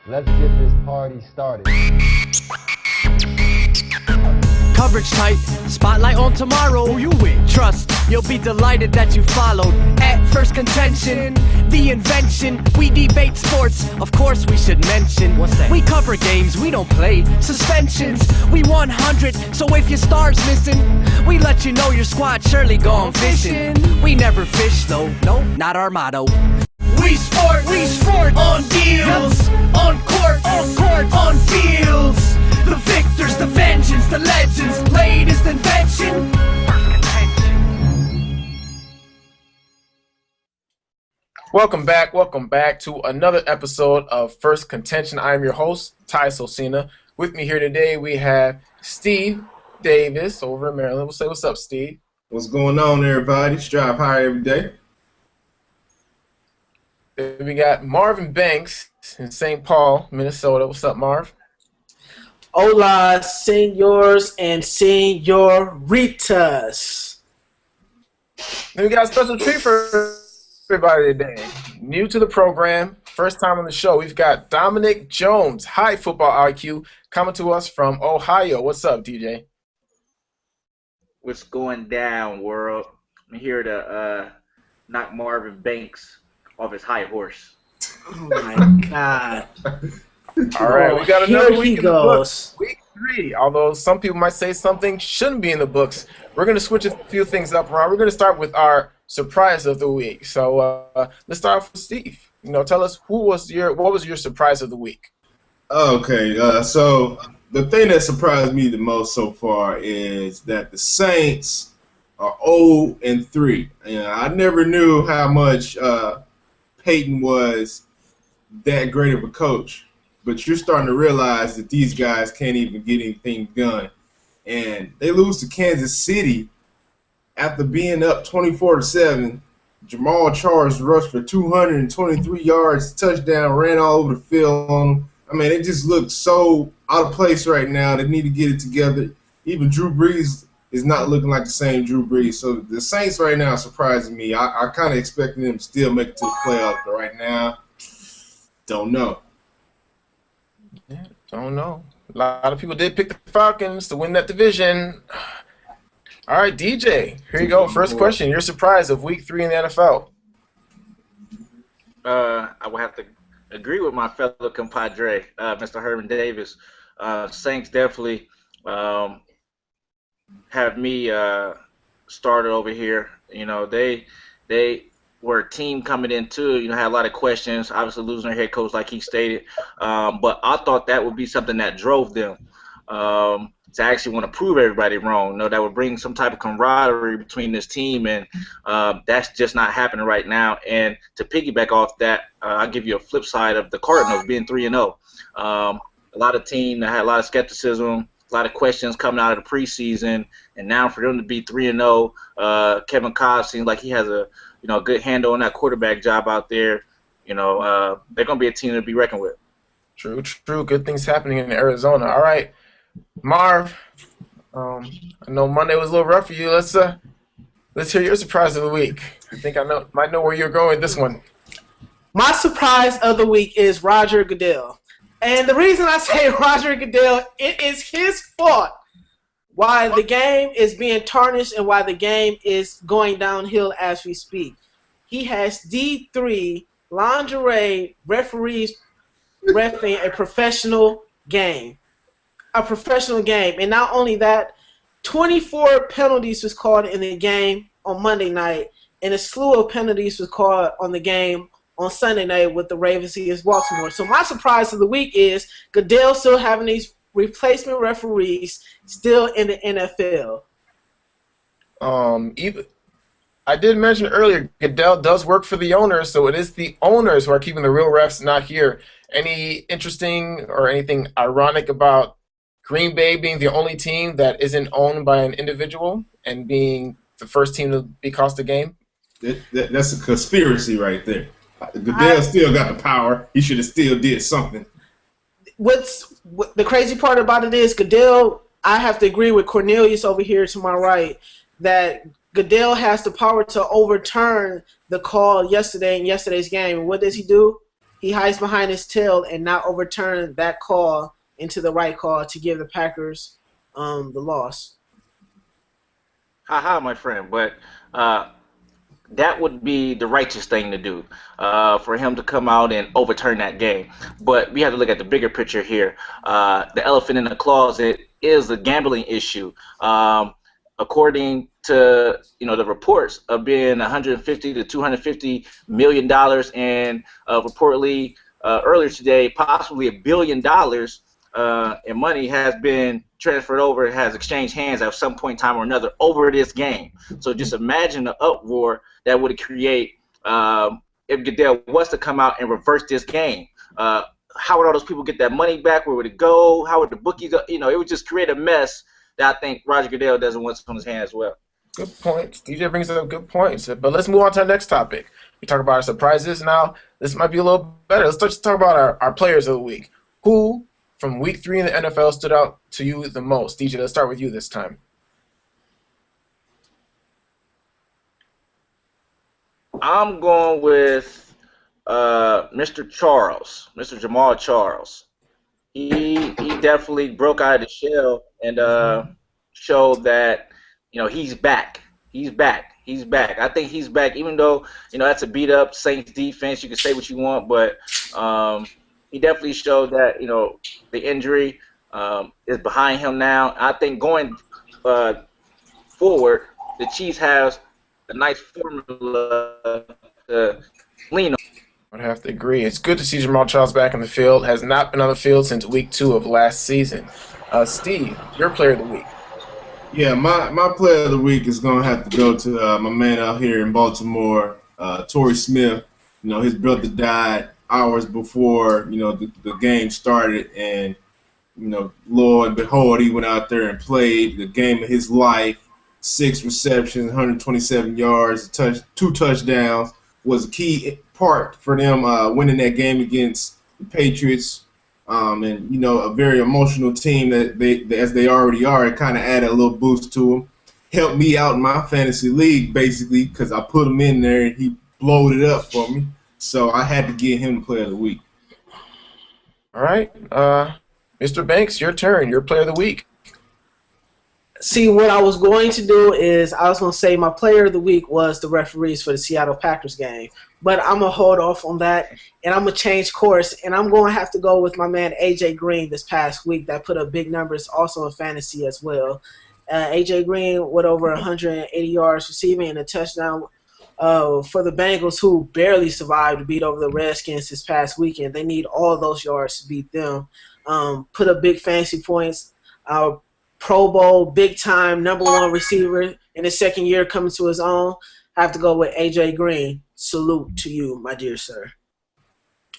Let's get this party started. Coverage tight, spotlight on tomorrow. Who you with? Trust, you'll be delighted that you followed. At Phirst Contention, the invention. We debate sports, of course we should mention. What's that? We cover games, we don't play suspensions. We 100, so if your star's missing, we let you know your squad surely gone fishing. We never fish though, no, not our motto. We sport on deals, on court, on fields. The victors, the vengeance, the legends, latest invention. Welcome back to another episode of Phirst Contention. I'm your host, Ty Sosina. With me here today, we have Steve Davis over in Maryland. We'll say what's up, Steve. What's going on, everybody? Strive higher every day. Then we got Marvin Banks in St. Paul, Minnesota. What's up, Marv? Hola, senors and senoritas. Then we got a special treat for everybody today. New to the program, first time on the show, we've got Dominic Jones, high football IQ, coming to us from Ohio. What's up, DJ? What's going down, world? I'm here to knock Marvin Banks off his high horse. Oh my God! All right, we got another week in the books. Week 3. Although some people might say something shouldn't be in the books, we're going to switch a few things up around. We're going to start with our surprise of the week. So let's start off with Steve. You know, tell us what was your surprise of the week? Okay, so the thing that surprised me the most so far is that the Saints are 0-3. And I never knew how much Peyton was that great of a coach, but you're starting to realize that these guys can't even get anything done. And they lose to Kansas City after being up 24-7. Jamal Charles rushed for 223 yards, touchdown, ran all over the field on them. I mean, it just looks so out of place right now. They need to get it together. Even Drew Brees is not looking like the same Drew Brees. So the Saints right now are surprising me. I kind of expected them to still make it to the playoffs, but right now, don't know. Yeah, don't know. A lot of people did pick the Falcons to win that division. All right, DJ, here you go. First question. Your surprise of week 3 in the NFL. I would have to agree with my fellow compadre, Mr. Herman Davis. Saints definitely have me started over here. You know, they were a team coming into, you know, had a lot of questions, obviously losing their head coach like he stated. But I thought that would be something that drove them to actually want to prove everybody wrong. You know, that would bring some type of camaraderie between this team, and that's just not happening right now. And to piggyback off that, I'll give you a flip side of the Cardinals being 3-0. A lot of team that had a lot of skepticism, a lot of questions coming out of the preseason, and now for them to be 3-0, Kevin Cobb seems like he has a good handle on that quarterback job out there. You know, they're going to be a team to be reckoned with. True. Good things happening in Arizona. All right, Marv. I know Monday was a little rough for you. Let's hear your surprise of the week. I think might know where you're going with this one. My surprise of the week is Roger Goodell. And the reason I say Roger Goodell, it is his fault why the game is being tarnished and why the game is going downhill as we speak. He has D3 lingerie referees reffing a professional game. And not only that, 24 penalties was called in the game on Monday night, and a slew of penalties was called on the game on Sunday night with the Ravens against Baltimore. So my surprise of the week is Goodell still having these replacement referees still in the NFL. I did mention earlier, Goodell does work for the owners, so it is the owners who are keeping the real refs not here. Any interesting or anything ironic about Green Bay being the only team that isn't owned by an individual and being the first team to be cost a game? That's a conspiracy right there. Goodell still got the power. He should have still did something. What the crazy part about it is Goodell, I have to agree with Cornelius over here to my right, that Goodell has the power to overturn the call yesterday in yesterday's game. And what does he do? he hides behind his tail and not overturn that call into the right call to give the Packers the loss. Haha, my friend. But that would be the righteous thing to do for him to come out and overturn that game. But we have to look at the bigger picture here. The elephant in the closet is the gambling issue. According to the reports of being 150 to 250 million dollars, and reportedly earlier today, possibly $1 billion in money has been transferred over, has exchanged hands at some point in time or another over this game. So just imagine the uproar that would create if Goodell was to come out and reverse this game. How would all those people get that money back? Where would it go? How would the bookie go? It would just create a mess that I think Roger Goodell doesn't want on his hands as well. Good points. DJ brings up good points. But let's move on to our next topic. We talk about our surprises. Now, this might be a little better. Let's talk about our players of the week. Who from week 3 in the NFL stood out to you the most? DJ, let's start with you this time. I'm going with Mr. Charles, Mr. Jamal Charles. He definitely broke out of the shell and showed that he's back. He's back. I think he's back, even though that's a beat up Saints defense. You can say what you want, but he definitely showed that the injury is behind him now. I think going forward, the Chiefs have a nice formula to lean on. I'd have to agree. It's good to see Jamal Charles back in the field. Has not been on the field since week 2 of last season. Steve, your player of the week. Yeah, my player of the week is going to have to go to my man out here in Baltimore, Torrey Smith. His brother died hours before, the game started, and, lo and behold, he went out there and played the game of his life. 6 receptions, 127 yards, 2 touchdowns, was a key part for them winning that game against the Patriots. And a very emotional team as they already are. It kind of added a little boost to them. Helped me out in my fantasy league basically because I put him in there and he blowed it up for me. So I had to get him player of the week. All right, Mr. Banks, your turn. Your player of the week. See, what I was going to do is I was going to say my player of the week was the referees for the Seattle Packers game. But I'm going to hold off on that, and I'm going to change course, and I'm going to have to go with my man A.J. Green this past week that put up big numbers also in fantasy as well. A.J. Green with over 180 yards receiving and a touchdown for the Bengals, who barely survived to beat over the Redskins this past weekend. They need all those yards to beat them. Put up big fantasy points. Pro Bowl, big-time, #1 receiver in his second year coming to his own. I have to go with A.J. Green. Salute to you, my dear sir.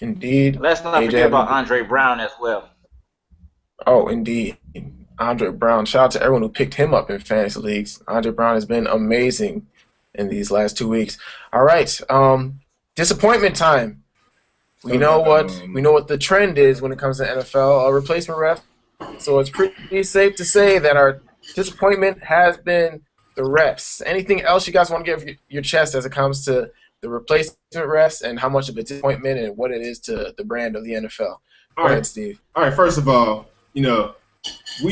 Indeed. Let's not forget about Andre Brown as well. Oh, indeed. Andre Brown. Shout out to everyone who picked him up in fantasy leagues. Andre Brown has been amazing in these last 2 weeks. All right. Disappointment time. We know what the trend is when it comes to NFL. A replacement ref. So it's pretty safe to say that our disappointment has been the refs. Anything else you guys want to get your chest as it comes to the replacement refs and how much of a disappointment and what it is to the brand of the NFL? Go ahead, Steve. All right, first of all, we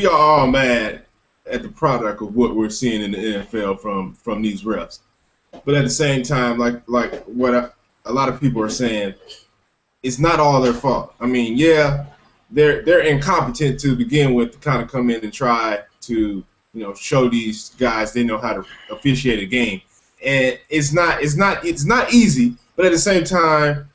are all mad at the product of what we're seeing in the NFL from these refs. But at the same time, like what a lot of people are saying, it's not all their fault. I mean, yeah, they're incompetent to begin with to kind of come in and try to show these guys they know how to officiate a game, and it's not easy. But at the same time,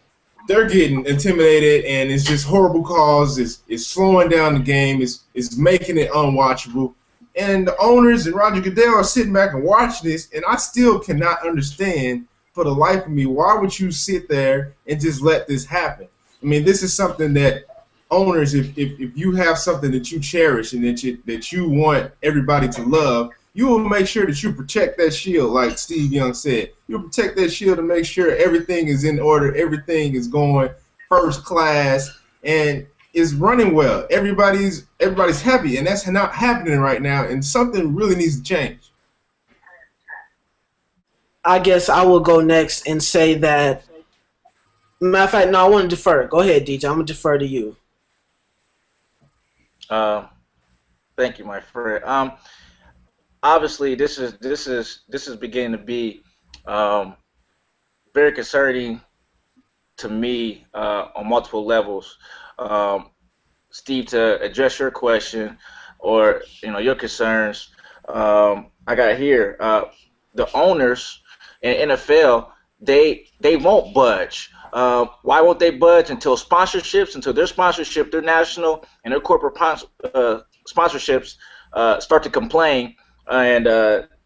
they're getting intimidated, and it's just horrible calls. It's slowing down the game. It's making it unwatchable. And the owners and Roger Goodell are sitting back and watching this, and I still cannot understand for the life of me why would you sit there and just let this happen. I mean, this is something that owners, if you have something that you cherish and that you want everybody to love, you will make sure that you protect that shield, like Steve Young said. You'll protect that shield to make sure everything is in order, everything is going first class, and is running well. Everybody's happy, and that's not happening right now, and something really needs to change. I guess I will go next and say that Matter of fact, no, I want to defer. Go ahead, DJ. I'm gonna defer to you. Thank you, my friend. Obviously, this is beginning to be very concerning to me on multiple levels. Steve, to address your question or your concerns, I got here the owners in NFL, they won't budge. Why won't they budge until their sponsorship, their national and their corporate sponsorships start to complain, and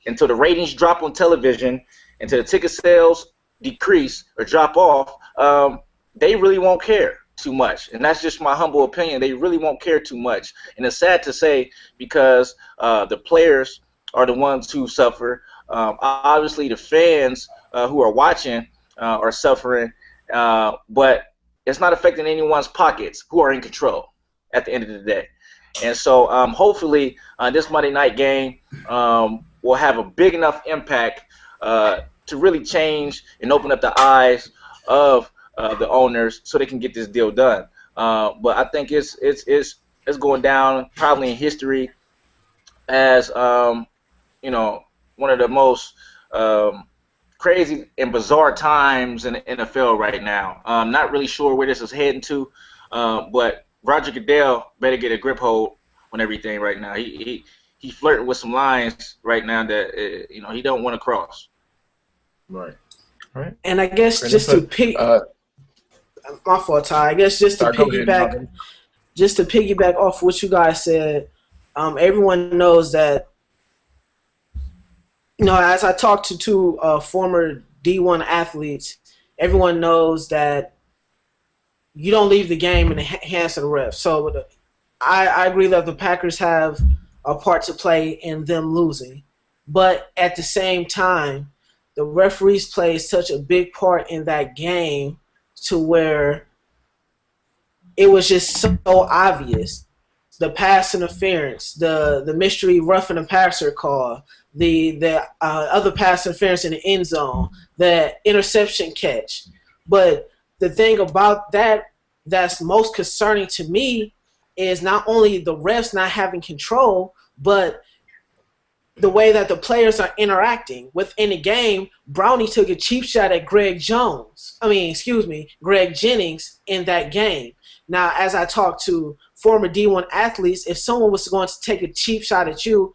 until the ratings drop on television, until the ticket sales decrease or drop off, they really won't care too much. And that's just my humble opinion. They really won't care too much. And it's sad to say, because the players are the ones who suffer. Obviously, the fans who are watching are suffering, but it's not affecting anyone's pockets who are in control at the end of the day. And so hopefully this Monday night game will have a big enough impact to really change and open up the eyes of the owners so they can get this deal done. But I think it's going down probably in history as one of the most crazy and bizarre times in the NFL right now. I'm not really sure where this is heading to, but Roger Goodell better get a grip hold on everything right now. He flirting with some lines right now that he don't want to cross. Right. And I guess just to my fault, Ty. I guess just to piggyback off what you guys said, everyone knows that. As I talked to two former D1 athletes, everyone knows that you don't leave the game in the hands of the refs. So I agree that the Packers have a part to play in them losing. But at the same time, the referees play such a big part in that game to where it was just so obvious. The pass interference, the mystery roughing the passer call, the other pass interference in the end zone, the interception catch. But the thing about that's most concerning to me is not only the refs not having control, but the way that the players are interacting within the game. Brownie took a cheap shot at Greg Jennings in that game. Now, as I talk to former D1 athletes, if someone was going to take a cheap shot at you,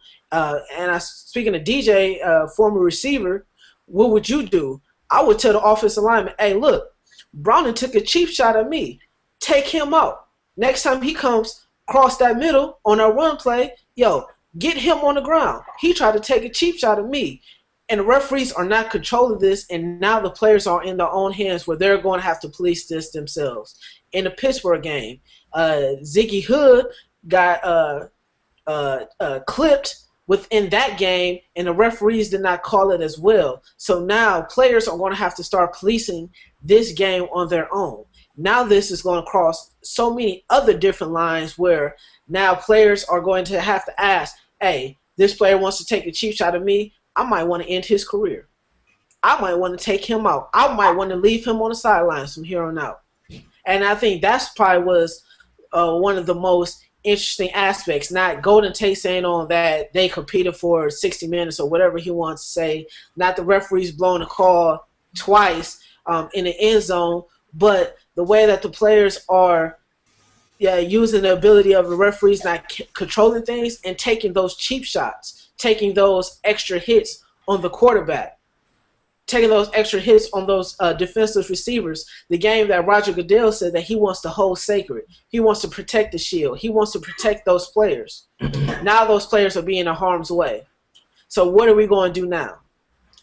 speaking of DJ, former receiver, what would you do? I would tell the offensive lineman, hey, look, Brownie took a cheap shot at me. Take him out. Next time he comes across that middle on our run play, get him on the ground. He tried to take a cheap shot at me. And the referees are not controlling this, and now the players are in their own hands where they're going to have to police this themselves. In the Pittsburgh game, Ziggy Hood got clipped within that game, and the referees did not call it as well. So now players are going to have to start policing this game on their own. Now this is going to cross so many other different lines where now players are going to have to ask, hey, this player wants to take a cheap shot at me. I might want to end his career. I might want to take him out. I might want to leave him on the sidelines from here on out. And I think that's probably was one of the most interesting aspects. Not Golden Tate saying on that they competed for 60 minutes or whatever he wants to say. Not the referees blowing the call twice in the end zone, but the way that the players are using the ability of the referees not controlling things and taking those cheap shots, taking those extra hits on the quarterback, taking those extra hits on those defensive receivers. The game that Roger Goodell said that he wants to hold sacred. He wants to protect the shield. He wants to protect those players. Now those players are being in harm's way. So what are we going to do now?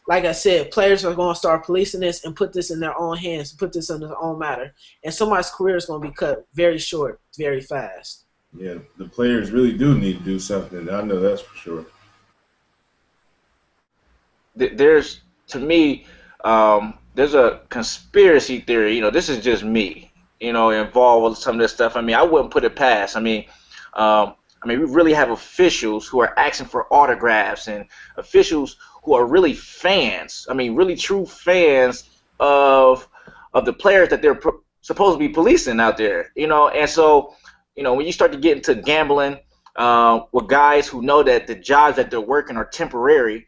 Like I said, players are going to start policing this and put this in their own hands, put this in their own matter. And somebody's career is going to be cut very short, very fast. Yeah, the players really do need to do something. I know that's for sure. There's, to me, there's a conspiracy theory. This is just me, involved with some of this stuff. I wouldn't put it past. We really have officials who are asking for autographs and officials who are really fans. Really true fans of of the players that they're supposed to be policing out there, and so, when you start to get into gambling with guys who know that the jobs that they're working are temporary,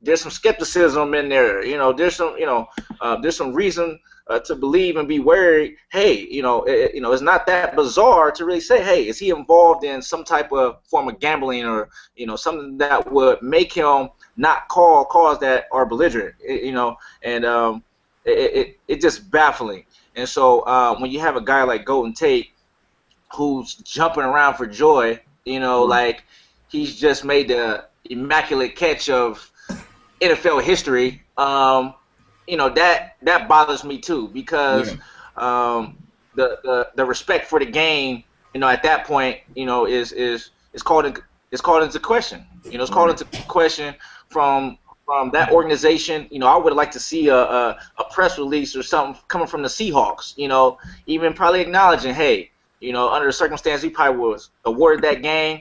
there's some skepticism in there. There's some reason to believe and be worried. Hey, it's not that bizarre to really say, hey, is he involved in some type of form of gambling or something that would make him not call calls that are belligerent? And it's just baffling. And so when you have a guy like Golden Tate who's jumping around for joy, like he's just made the immaculate catch of NFL history, that bothers me too, because the respect for the game, at that point, is called into question. It's called into question from that organization. I would like to see a press release or something coming from the Seahawks. Even probably acknowledging, hey, under the circumstance he probably was awarded that game,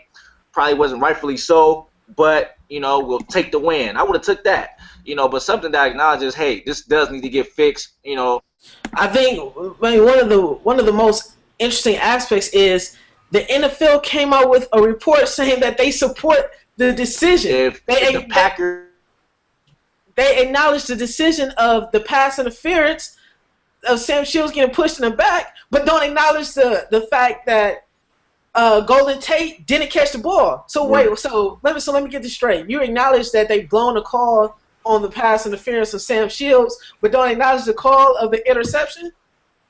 probably wasn't rightfully so, but we'll take the win. I would have took that, but something that acknowledges, hey, this does need to get fixed. I think one of the most interesting aspects is the NFL came out with a report saying that they support the decision. If the Packers, they acknowledge the decision of the pass interference of Sam Shields getting pushed in the back, but don't acknowledge the fact that Golden Tate didn't catch the ball. So wait, so let me get this straight. You acknowledge that they've blown a call on the pass interference of Sam Shields, but don't acknowledge the call of the interception?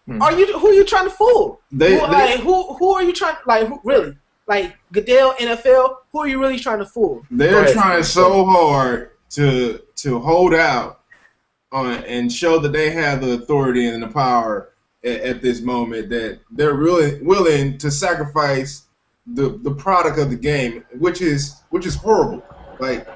Who are you trying to fool? Who are you trying really? Like Goodell, NFL, who are you really trying to fool? They're trying so hard to hold out on and show that they have the authority and the power at this moment, that they're really willing to sacrifice the product of the game, which is horrible. Like,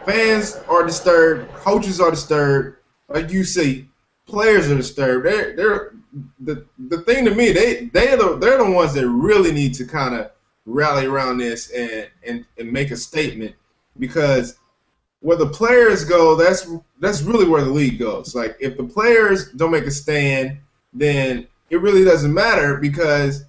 fans are disturbed, coaches are disturbed, like you see, players are disturbed. They're the thing to me, they're the ones that really need to kind of rally around this and make a statement, because where the players go, that's really where the league goes. Like, if the players don't make a stand, then it really doesn't matter, because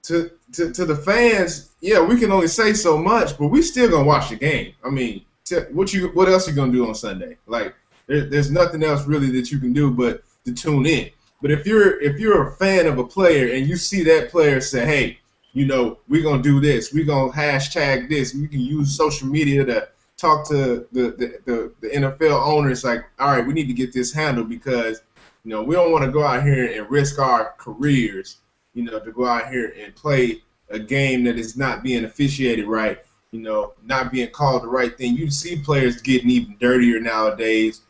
to the fans, yeah, we can only say so much, but we still gonna watch the game. I mean, what else are you gonna do on Sunday? Like, there's nothing else really that you can do but to tune in. But if you're a fan of a player and you see that player say, hey, we're gonna do this, we're gonna hashtag this, we can use social media to talk to the NFL owners, like, all right, we need to get this handled, because we don't want to go out here and risk our careers, to go out here and play a game that is not being officiated right, not being called the right thing. You see players getting even dirtier nowadays,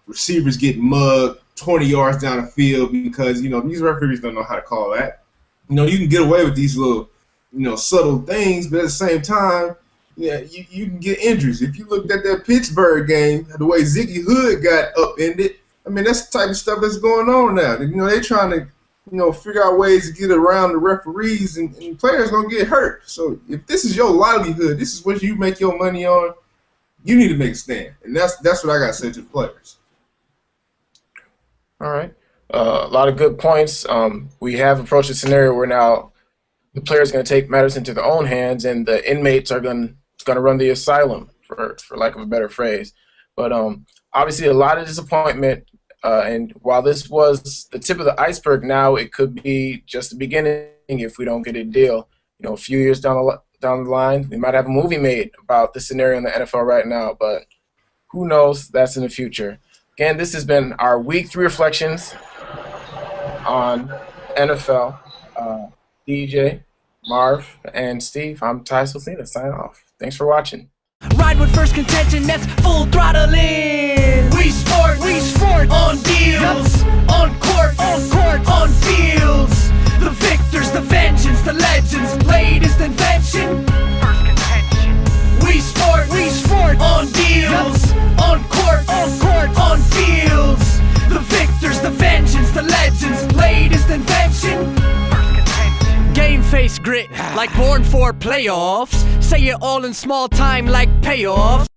receivers getting mugged 20 yards down the field because, these referees don't know how to call that. You can get away with these little, subtle things, but at the same time, yeah, you can get injuries. If you looked at that Pittsburgh game, the way Ziggy Hood got upended, I mean, that's the type of stuff that's going on now. They're trying to, figure out ways to get around the referees, and players going to get hurt. So if this is your livelihood, this is what you make your money on, you need to make a stand. And that's what I got to say to the players. All right. A lot of good points. We have approached a scenario where now the players are going to take matters into their own hands, and the inmates are going to run the asylum, for lack of a better phrase. But obviously a lot of disappointment. And while this was the tip of the iceberg, now it could be just the beginning if we don't get a deal. A few years down the line, we might have a movie made about the scenario in the NFL right now, but who knows? That's in the future. Again, this has been our Week 3 reflections on NFL. DJ, Marv, and Steve, I'm Ty Solcina. Sign off. Thanks for watching. Ride with Phirst Contention, that's full throttle in. We sport on deals, on court, on fields. The victors, the vengeance, the legends, latest invention. Phirst Contention. We sport on deals, on court, on fields. The victors, the vengeance, the legends, latest invention. Game face grit, like born for playoffs. Say it all in small time like payoffs.